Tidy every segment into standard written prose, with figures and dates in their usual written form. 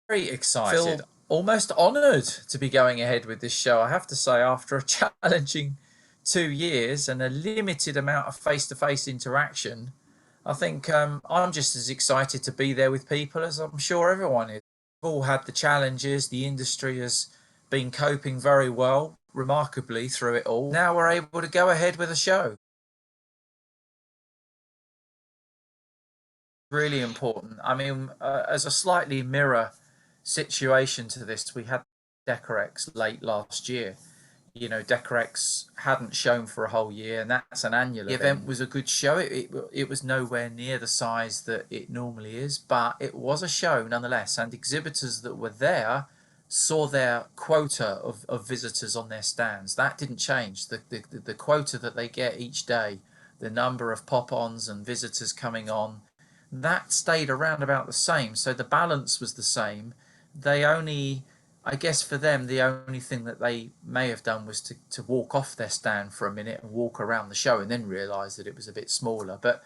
Very excited. Feel almost honoured to be going ahead with this show. I have to say, after a challenging 2 years and a limited amount of face-to-face interaction, I think I'm just as excited to be there with people as I'm sure everyone is. We've all had the challenges. The industry has been coping very well, remarkably, through it all. Now we're able to go ahead with a show. Really important. I mean, as a slightly mirror situation to this, we had Decorex late last year. You know, Decorex hadn't shown for a whole year, and that's an annual event. The event was a good show. It was nowhere near the size that it normally is, but it was a show nonetheless, and exhibitors that were there saw their quota of visitors on their stands. That didn't change. The quota that they get each day, the number of pop-ons and visitors coming on, that stayed around about the same. So the balance was the same. They only, I guess for them, the only thing that they may have done was to walk off their stand for a minute and walk around the show and then realise that it was a bit smaller. But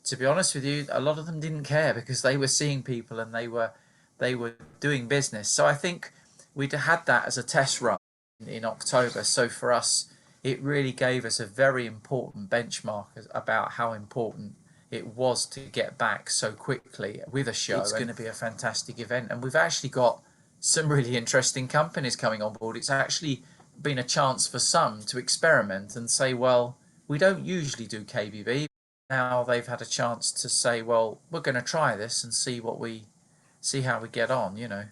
to be honest with you, a lot of them didn't care because they were seeing people and they were doing business. So I think we'd had that as a test run in October. So for us, it really gave us a very important benchmark about how important it was to get back so quickly with a show. It's going to be a fantastic event, and we've actually got some really interesting companies coming on board. It's actually been a chance for some to experiment and say, well, we don't usually do KBB. Now they've had a chance to say, well, we're going to try this and see how we get on, you know.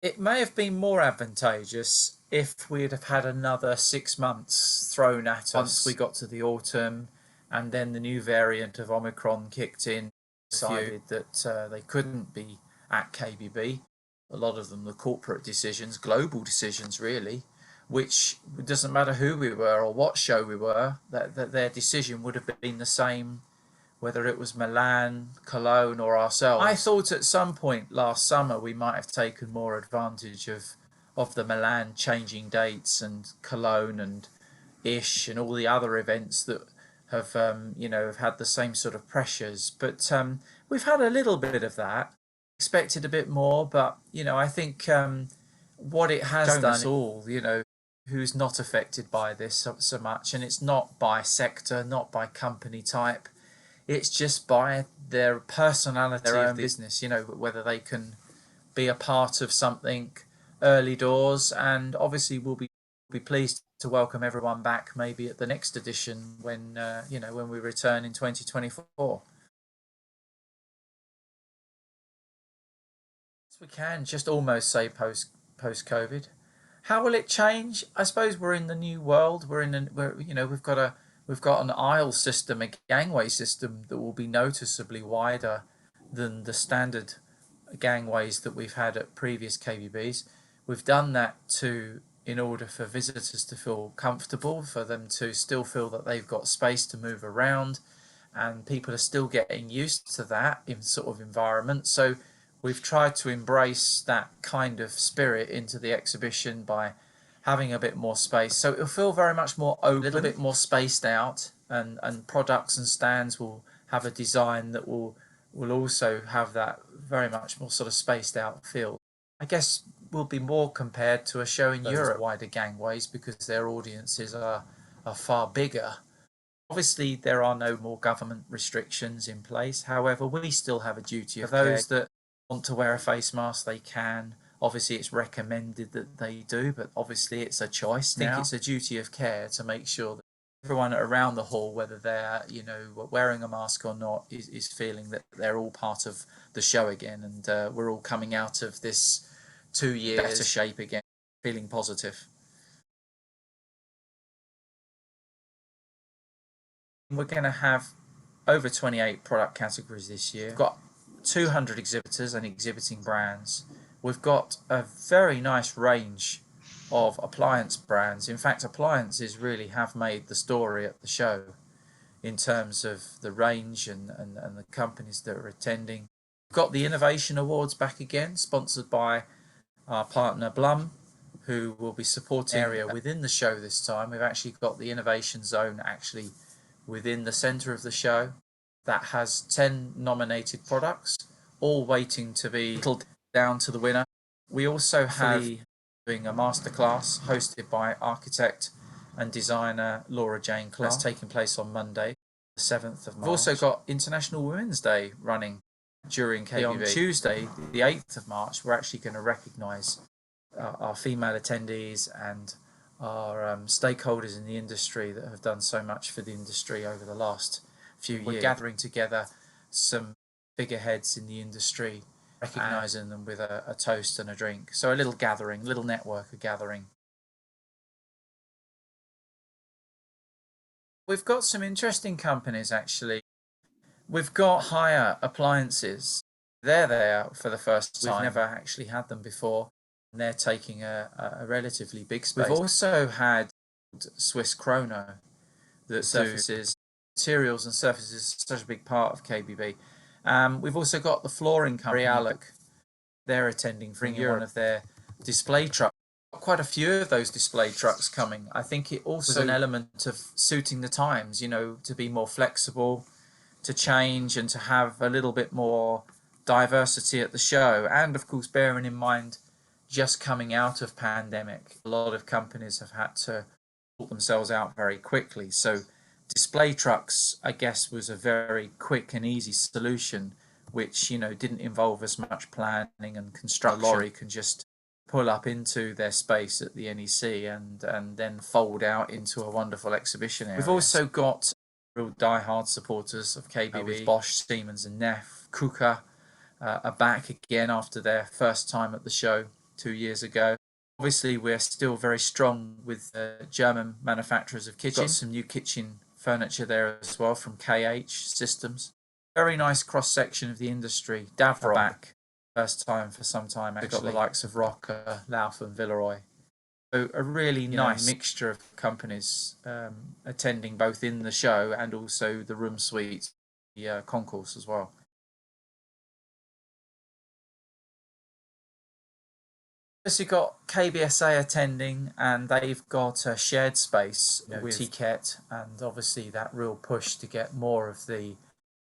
It may have been more advantageous if we'd have had another 6 months thrown at us. Once we got to the autumn and then the new variant of Omicron kicked in, decided that they couldn't be at KBB. A lot of them were corporate decisions, global decisions really, which doesn't matter who we were or what show we were, that their decision would have been the same whether it was Milan, Cologne or ourselves. I thought at some point last summer we might have taken more advantage of the Milan changing dates and Cologne and Ish and all the other events that have have had the same sort of pressures. But we've had a little bit of that. Expected a bit more, but I think what it has done us all, who's not affected by this so much, and it's not by sector, not by company type. It's just by their personality, their own business, whether they can be a part of something early doors, and obviously we'll be pleased to welcome everyone back maybe at the next edition when when we return in 2024. So we can just almost say post COVID. How will it change? I suppose we're in the new world. We've got an aisle system, a gangway system that will be noticeably wider than the standard gangways that we've had at previous KBBs. We've done that in order for visitors to feel comfortable, for them to still feel that they've got space to move around, and people are still getting used to that in sort of environment. So we've tried to embrace that kind of spirit into the exhibition by having a bit more space, so it'll feel very much more open, a little bit more spaced out, and products and stands will have a design that will also have that very much more sort of spaced out feel. I guess will be more compared to a show in Europe, wider gangways, because their audiences are far bigger. Obviously there are no more government restrictions in place, however we still have a duty of care. For those that want to wear a face mask, they can. Obviously it's recommended that they do, but obviously it's a choice now. I think it's a duty of care to make sure that everyone around the hall, whether they're wearing a mask or not, is feeling that they're all part of the show again, and we're all coming out of this 2 years better shape again, feeling positive. We're going to have over 28 product categories this year. We've got 200 exhibitors and exhibiting brands. We've got a very nice range of appliance brands. In fact, appliances really have made the story at the show in terms of the range and the companies that are attending. We've got the Innovation Awards back again, sponsored by our partner Blum, who will be supporting area within the show this time. We've actually got the Innovation Zone actually within the centre of the show. that has 10 nominated products, all waiting to be whittled down to the winner. We also have doing a masterclass hosted by architect and designer Laura Jane Clark. That's taking place on Monday, the 7th of March. We've also got International Women's Day running during Kbb. On Tuesday, the 8th of March, we're actually going to recognise our female attendees and our stakeholders in the industry that have done so much for the industry over the last few years. We're gathering together some figureheads in the industry, recognising them with a toast and a drink. So a little gathering, little networker gathering. We've got some interesting companies actually. We've got Hire Appliances. They're there for the first time. We've never actually had them before. And they're taking a relatively big space. We've also had Swiss Chrono that surfaces materials and surfaces such a big part of KBB. We've also got the flooring company, Realloc. They're attending from one of their display trucks. Quite a few of those display trucks coming. I think it also an element of suiting the times, you know, to be more flexible, to change and to have a little bit more diversity at the show. And of course, bearing in mind, just coming out of pandemic, a lot of companies have had to sort themselves out very quickly. So display trucks, I guess, was a very quick and easy solution, which, you know, didn't involve as much planning and construction. A lorry can just pull up into their space at the NEC and then fold out into a wonderful exhibition area. We've also got real die-hard supporters of KBB, with Bosch, Siemens and Neff. KUKA are back again after their first time at the show 2 years ago. Obviously, we're still very strong with German manufacturers of kitchen. Got some new kitchen furniture there as well from KH Systems. Very nice cross-section of the industry. Davro back, first time for some time actually. We've got the likes of Rocker, Lauf and Villeroy. So a really nice mixture of companies attending both in the show and also the room suite, the concourse as well. You've got KBSA attending, and they've got a shared space with TCET, and obviously that real push to get more of the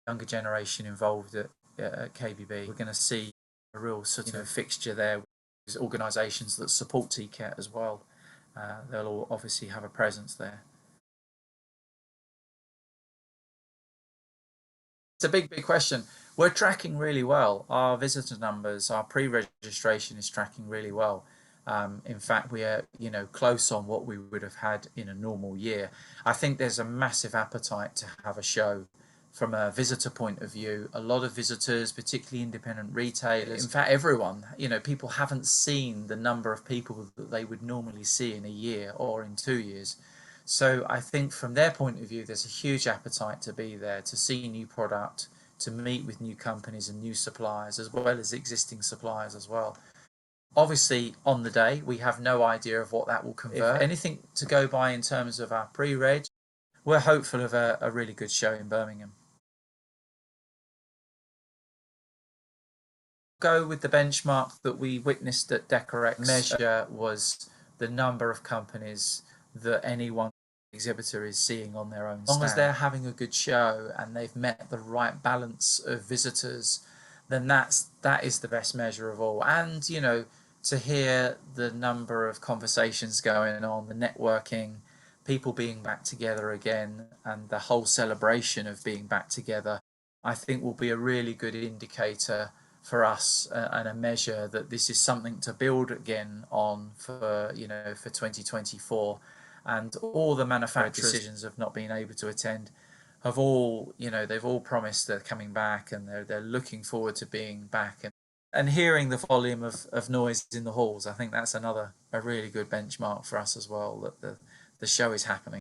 younger generation involved at KBB. We're going to see a real sort of fixture there with organisations that support TCET as well. They'll all obviously have a presence there. It's a big question. We're tracking really well. Our visitor numbers, our pre-registration is tracking really well. In fact, we are, close on what we would have had in a normal year. I think there's a massive appetite to have a show from a visitor point of view. A lot of visitors, particularly independent retailers, in fact, everyone, people haven't seen the number of people that they would normally see in a year or in 2 years. So I think from their point of view, there's a huge appetite to be there, to see new product, to meet with new companies and new suppliers, as well as existing suppliers as well. Obviously, on the day, we have no idea of what that will convert. If anything to go by in terms of our pre-reg, we're hopeful of a really good show in Birmingham. Go with the benchmark that we witnessed at Decorex. Measure was the number of companies that any one exhibitor is seeing on their own stand. As long as they're having a good show and they've met the right balance of visitors, then that is the best measure of all. And to hear the number of conversations going on, the networking, people being back together again, and the whole celebration of being back together, I think will be a really good indicator for us and a measure that this is something to build again on for 2024. And all the manufacturers' decisions of not being able to attend have all, they've all promised they're coming back, and they're looking forward to being back and hearing the volume of noise in the halls. I think that's a really good benchmark for us as well, that the show is happening.